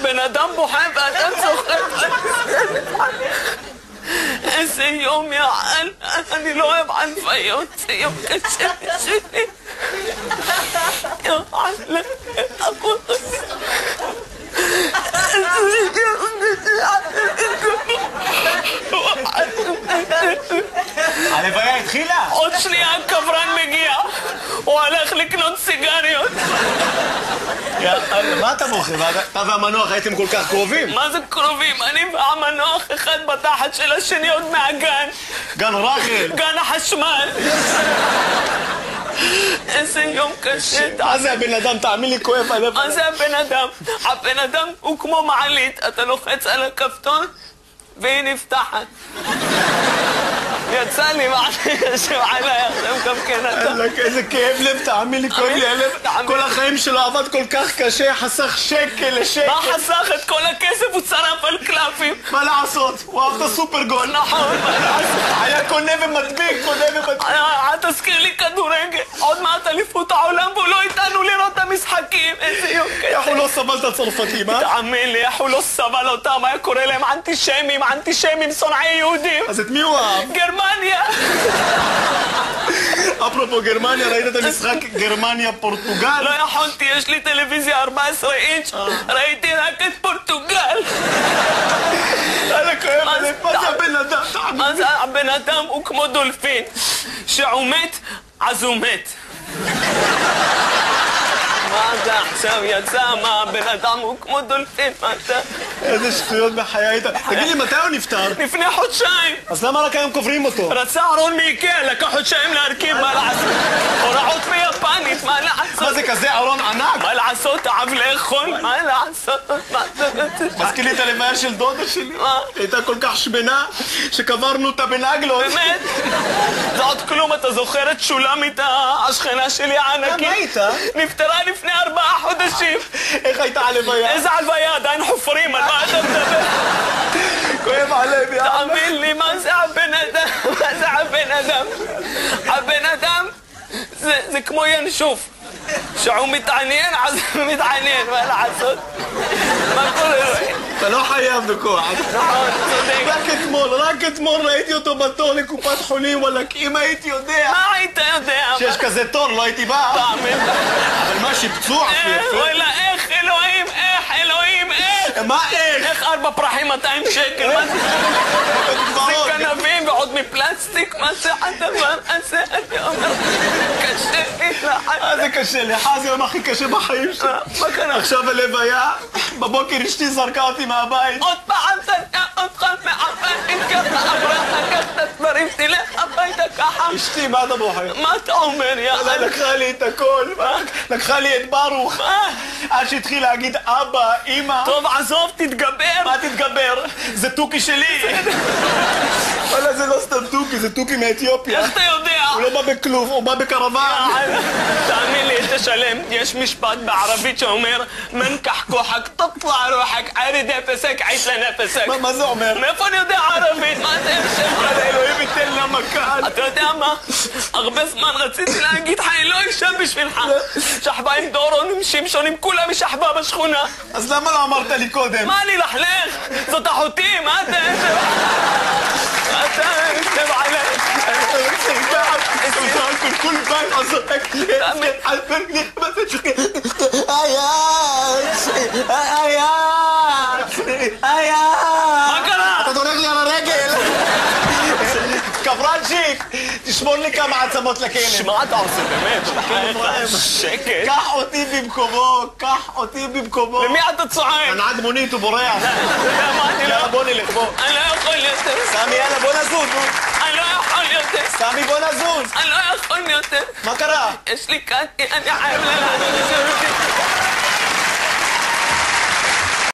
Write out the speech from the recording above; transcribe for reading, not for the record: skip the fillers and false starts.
בן אדם בוכה ואתה צוחק. איזה יום יעל, אני לא אוהב ענפיות, זה יום קשה שלי. יעל, הלוויה התחילה? עוד שנייה הקברן מגיע, הוא הולך לקנות סיגריות. מה אתה בוכה? אתה והמנוח הייתם כל כך קרובים? מה זה קרובים? אני והמנוח אחד בתחת של השני עוד מהגן. גן רחל. גן החשמל. איזה יום קשה. מה זה הבן אדם? תאמין לי, כואב הלב. מה זה הבן אדם? הבן אדם הוא כמו מעלית, אתה לוחץ על הכפתור והיא נפתחת. יצא לי מעלית שמעלה עכשיו גם כן אתה. איזה כאב לב, תאמין לי, כואב לי הלב. כל החיים שלו עבד כל כך קשה, חסך שקל לשקל. מה חסך? את כל הכסף הוא צרף על קלפים. מה לעשות? הוא אהב את הסופרגול. נכון. היה קונה ומדביק, קונה ומדביק. תזכיר לי כדורגל. עוד מעט אליפות העולם והוא לא איתנו לראות את המשחקים. איזה יום קשה. איך הוא לא סבל את הצרפתים, אה? תאמין לי, איך הוא לא סבל אותם. היה קורא להם אנטישמים, שונאי יהודים. אז את מי הוא אהב? גרמניה. אפרופו גרמניה, ראית את המשחק גרמניה-פורטוגל? לא יכולתי, יש לי טלוויזיה 14 אינץ', ראיתי רק את פורטוגל. מה זה הבן אדם? מה זה הבן אדם? הוא כמו דולפין, שהוא מת, אז הוא מת. מה זה עכשיו יצא? מה הבן אדם הוא כמו דולפין? מה אתה? איזה שטויות בחיי. תגיד לי, מתי הוא נפטר? לפני חודשיים. אז למה רק היום קוברים אותו? רצה ארון מאיקאה, לקח חודשיים להרכיב, מה לעשות? הוראות ביפנית, מה לעשות? מה זה כזה ארון ענק? מה לעשות? אהב לאכול, מה לעשות? מזכיר לי את הלוויה של דודה שלי. מה? הייתה כל כך שמנה שקברנו אותה בנגלות. באמת? זה עוד כלום, אתה זוכר את שולמית השכנה שלי הענקית? מה הייתה? נפטרה לפני 4 חודשים. איך הייתה הלוויה? איזה הלוויה? עדיין חופרים, על מה אתה מדבר? כואב הלב, יא אללה. תאמין לי, מה זה הבן אדם? מה זה הבן אדם? הבן אדם זה כמו ינשוף. שהוא מתעניין, אז הוא מתעניין, מה לעשות? מה קורה? אתה לא חייב בכוח. נכון, צודק. רק אתמול ראיתי אותו בתור לקופת חולים, וואלק, אם הייתי יודע. מה היית יודע? שיש כזה תור, לא הייתי בא. תאמין. אבל מה שיפצוע? וואלה, איך אלוהים, איך? מה איך? איך 4 פרחים 200 שקל? מה זה? זה כנבים ועוד מפלסטיק? מה זה הדבר הזה? אני אומר, קשה לי לחיים. מה זה קשה לי? זה היום הכי קשה בחיים שלי. מה קרה? עכשיו הלוויה, בבוקר אשתי זרקה אותי מהבית. עוד פעם זרקה אותך מהבית, ככה עברה, לקחת דברים, תלך הביתה ככה. אשתי, מה אתה בוחר? מה אתה אומר, יאללה? לקחה לי את הכל, לקחה לי את ברוך. עד שהתחיל להגיד אבא, אמא. טוב, עזוב, תתגבר. מה תתגבר? זה תוכי שלי. וואלה, זה לא סתם תוכי, זה תוכי מאתיופיה. איך אתה יודע? הוא לא בא בכלוב, הוא בא בקרוון. תאמין לי, תשלם. יש משפט בערבית שאומר מנקח כוחק, תطلع רוחק, ערד נפסק, עיש לנפסק. מה זה אומר? מאיפה אני יודע ערבית? מה זה יושב? אלוהים ייתן לה מכה. אתה יודע מה? הרבה זמן רציתי להגיד לך, אני לא אשב בשבילך. שחבה עם דורון, עם שמשון, כולם משחבה בשכונה. אז למה לא אמרת לי קודם? מה לי לחלך? זאת אחותי, מה אתה יושב? אתה יושב עליי. كل باي حصلك מה קרה? אתה דורך לי על הרגל. קברנצ'יק, תשמור לי כמה עצמות לכלב. מה אתה עושה באמת? שקט. קח אותי במקומו. למי אתה צועק? הנהג מונית הוא בורח. יאללה בוא נלך, בוא. אני לא יכול יותר. סמי, יאללה בוא נזוז. אני לא יכול יותר. סמי בוא נזוז. אני לא יכול יותר. מה קרה? יש לי קקי, אני חייב ללכת.